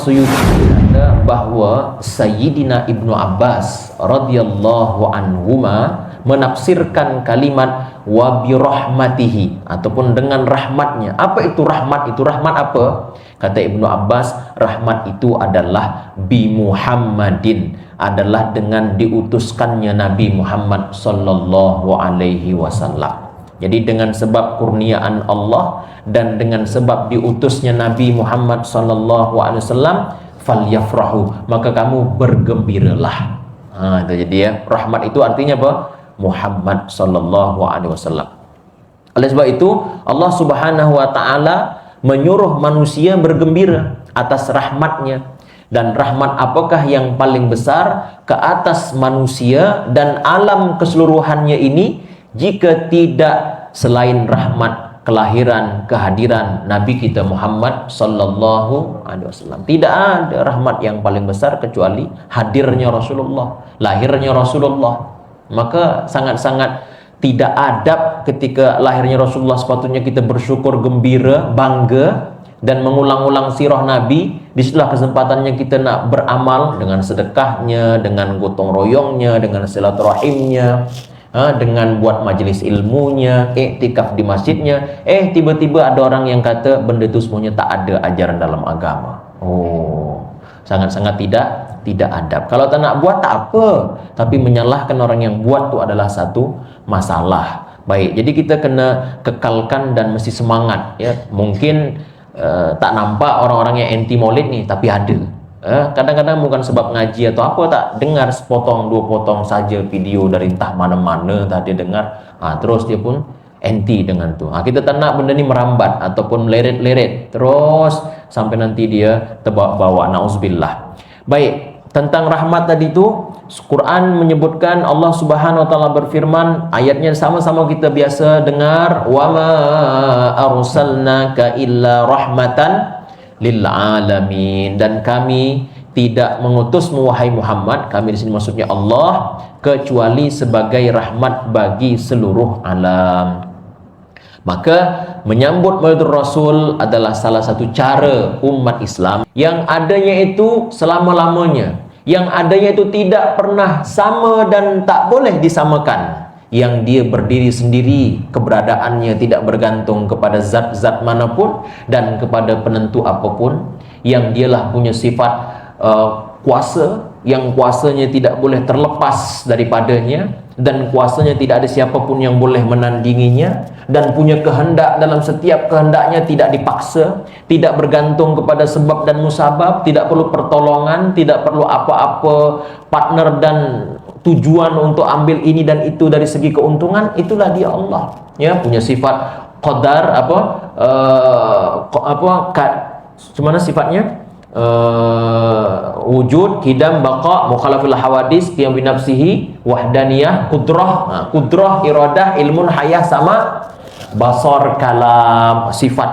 Suyuti berkata bahwa Sayyidina Ibnu Abbas radhiyallahu anhuma menafsirkan kalimat wa bi rahmatihi ataupun dengan rahmatnya. Apa itu rahmat? Itu rahmat apa? Kata Ibnu Abbas, rahmat itu adalah bi Muhammadin, adalah dengan diutuskannya Nabi Muhammad sallallahu alaihi wasallam. Jadi dengan sebab kurniaan Allah dan dengan sebab diutusnya Nabi Muhammad sallallahu alaihi wasallam, falyafrahu, maka kamu bergembiralah. Itu jadi ya, rahmat itu artinya apa? Muhammad sallallahu alaihi wasallam. Oleh sebab itu Allah Subhanahu wa taala menyuruh manusia bergembira atas rahmatnya. Dan rahmat apakah yang paling besar ke atas manusia dan alam keseluruhannya ini jika tidak selain rahmat kelahiran kehadiran Nabi kita Muhammad sallallahu alaihi wasallam. Tidak ada rahmat yang paling besar kecuali hadirnya Rasulullah, lahirnya Rasulullah. Maka sangat-sangat tidak adab ketika lahirnya Rasulullah. Sepatutnya kita bersyukur, gembira, bangga dan mengulang-ulang sirah Nabi. Disitulah kesempatannya kita nak beramal dengan sedekahnya, dengan gotong royongnya, dengan silaturahimnya, dengan buat majelis ilmunya, iktikaf di masjidnya. Tiba-tiba ada orang yang kata benda itu semuanya tak ada ajaran dalam agama. Sangat-sangat tidak adab. Kalau tak nak buat tak apa, tapi menyalahkan orang yang buat itu adalah satu masalah. Baik, jadi kita kena kekalkan dan mesti semangat ya. Mungkin tak nampak orang-orang yang anti maulid nih, tapi ada. Kadang-kadang bukan sebab ngaji atau apa, tak dengar sepotong dua potong saja video dari entah mana-mana tadi dengar, terus dia pun anti dengan tu. Kita tak nak benda ni merambat ataupun meleret-leret terus sampai nanti dia terbawa, nauzubillah. Baik, tentang rahmat tadi tu, Quran menyebutkan, Allah Subhanahu wa taala berfirman, ayatnya sama-sama kita biasa dengar, wa ma arsalnaka illa rahmatan lil alamin, dan kami tidak mengutusmu wahai Muhammad, kami di sini maksudnya Allah, kecuali sebagai rahmat bagi seluruh alam. Maka menyambut Maulidur Rasul adalah salah satu cara umat Islam yang adanya itu selama-lamanya, yang adanya itu tidak pernah sama dan tak boleh disamakan, yang dia berdiri sendiri, keberadaannya tidak bergantung kepada zat-zat manapun dan kepada penentu apapun, yang dialah punya sifat kuasa, yang kuasanya tidak boleh terlepas daripadanya, dan kuasanya tidak ada siapapun yang boleh menandinginya, dan punya kehendak dalam setiap kehendaknya tidak dipaksa, tidak bergantung kepada sebab dan musabab, tidak perlu pertolongan, tidak perlu apa-apa partner dan tujuan untuk ambil ini dan itu dari segi keuntungan. Itulah dia Allah ya, punya sifat qadar, gimana sifatnya, wujud, qidam, baqa, mukhalafil hawadis, qiyam bi nafsihi, wahdaniyah, qudrah, qudrah, iradah, ilmun, hayah, sama basar, kalam, sifat.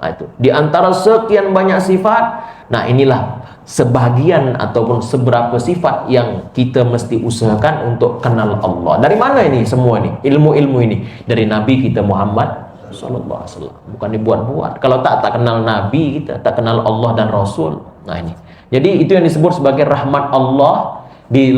Itu di antara sekian banyak sifat. Inilah sebahagian ataupun seberapa sifat yang kita mesti usahakan untuk kenal Allah. Dari mana ini semua ni? Ilmu-ilmu ini dari Nabi kita Muhammad sallallahu alaihi wasallam. Bukan dibuat-buat. Kalau tak kenal Nabi, kita tak kenal Allah dan Rasul. Ini. Jadi itu yang disebut sebagai rahmat Allah di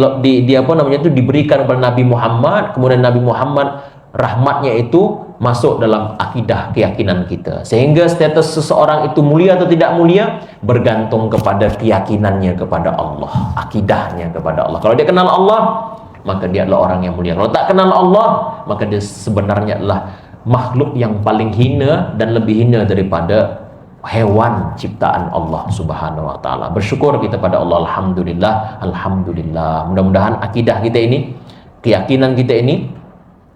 apa namanya itu diberikan kepada Nabi Muhammad. Kemudian Nabi Muhammad rahmatnya itu masuk dalam akidah keyakinan kita, sehingga status seseorang itu mulia atau tidak mulia bergantung kepada keyakinannya kepada Allah, akidahnya kepada Allah. Kalau dia kenal Allah, maka dia adalah orang yang mulia. Kalau tak kenal Allah, maka dia sebenarnya adalah makhluk yang paling hina dan lebih hina daripada hewan ciptaan Allah Subhanahu wa taala. Bersyukur kita pada Allah, alhamdulillah, alhamdulillah. Mudah-mudahan akidah kita ini, keyakinan kita ini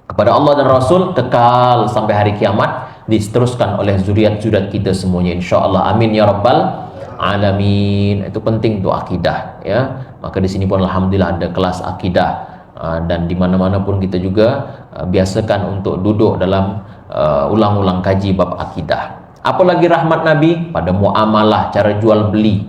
kepada Allah dan Rasul kekal sampai hari kiamat, diteruskan oleh zuriat-zuriat kita semuanya, insyaallah. Amin ya rabbal alamin. Itu penting tuh akidah ya. Maka di sini pun alhamdulillah ada kelas akidah, dan di mana-mana pun kita juga biasakan untuk duduk dalam ulang-ulang kaji bab akidah. Apalagi rahmat Nabi pada muamalah, cara jual beli.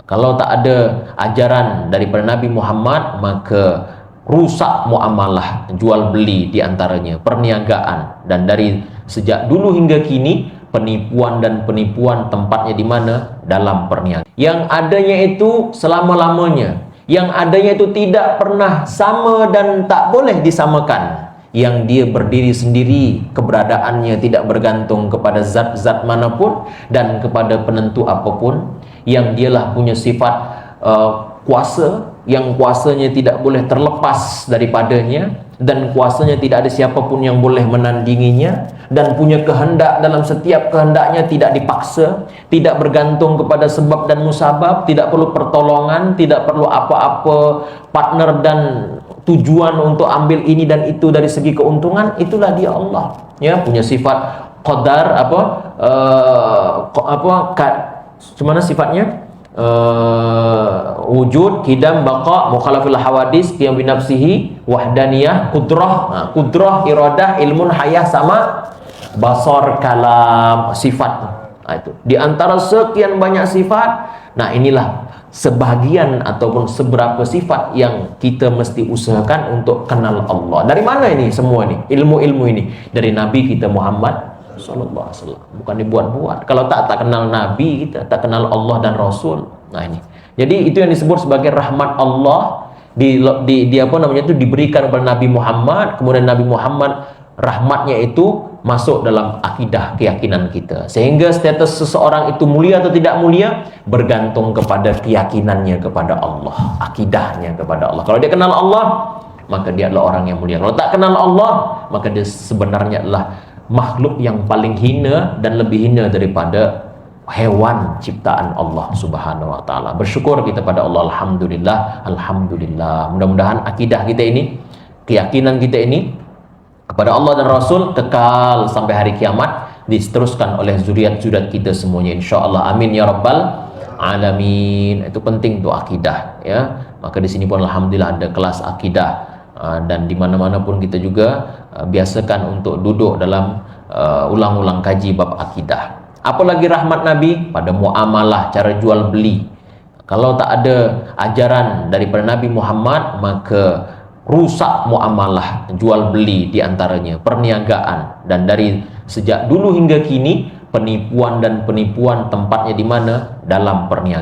Kalau tak ada ajaran daripada Nabi Muhammad, maka rusak muamalah, jual beli di antaranya, perniagaan. Dan dari sejak dulu hingga kini penipuan dan penipuan tempatnya di mana? Dalam perniagaan. Yang adanya itu selama-lamanya, yang adanya itu tidak pernah sama dan tak boleh disamakan. Yang dia berdiri sendiri, keberadaannya tidak bergantung kepada zat-zat manapun dan kepada penentu apapun. Yang dialah punya sifat kuasa, yang kuasanya tidak boleh terlepas daripadanya, dan kuasanya tidak ada siapapun yang boleh menandinginya, dan punya kehendak dalam setiap kehendaknya tidak dipaksa, tidak bergantung kepada sebab dan musabab, tidak perlu pertolongan, tidak perlu apa-apa partner dan tujuan untuk ambil ini dan itu dari segi keuntungan. Itulah dia Allah, ya, punya sifat qadar, gimana sifatnya? Wujud, kidam, baqa, mukhalafil hawadis, qiyam binafsihi, wahdaniyah, kudrah, kudrah, iradah, ilmun, hayah, sama basar, kalam, sifat. Itu di antara sekian banyak sifat. Nah, inilah sebagian ataupun seberapa sifat yang kita mesti usahakan untuk kenal Allah. Dari mana ini semua ini? Ilmu-ilmu ini dari Nabi kita Muhammad sallallahu alaihi wasallam, bukan dibuat-buat. Kalau tak kenal Nabi, kita tak kenal Allah dan Rasul. Nah, ini. Jadi itu yang disebut sebagai rahmat Allah di apa namanya itu diberikan kepada Nabi Muhammad. Kemudian Nabi Muhammad rahmatnya itu masuk dalam akidah keyakinan kita. Sehingga status seseorang itu mulia atau tidak mulia bergantung kepada keyakinannya kepada Allah, akidahnya kepada Allah. Kalau dia kenal Allah, maka dia adalah orang yang mulia. Kalau tak kenal Allah, maka dia sebenarnya adalah makhluk yang paling hina dan lebih hina daripada hewan ciptaan Allah Subhanahu wa taala. Bersyukur kita pada Allah, alhamdulillah, alhamdulillah. Mudah-mudahan akidah kita ini, keyakinan kita ini kepada Allah dan Rasul kekal sampai hari kiamat, diteruskan oleh zuriat-zuriat kita semuanya insyaallah. Amin ya rabbal alamin. Itu penting tuh akidah, ya. Maka di sini pun alhamdulillah ada kelas akidah. Dan di mana-mana pun kita juga biasakan untuk duduk dalam ulang-ulang kaji bab akidah. Apalagi rahmat Nabi pada muamalah, cara jual beli. Kalau tak ada ajaran daripada Nabi Muhammad, maka rusak muamalah, jual beli di antaranya, perniagaan. Dan dari sejak dulu hingga kini, penipuan dan penipuan tempatnya di mana? Dalam perniagaan.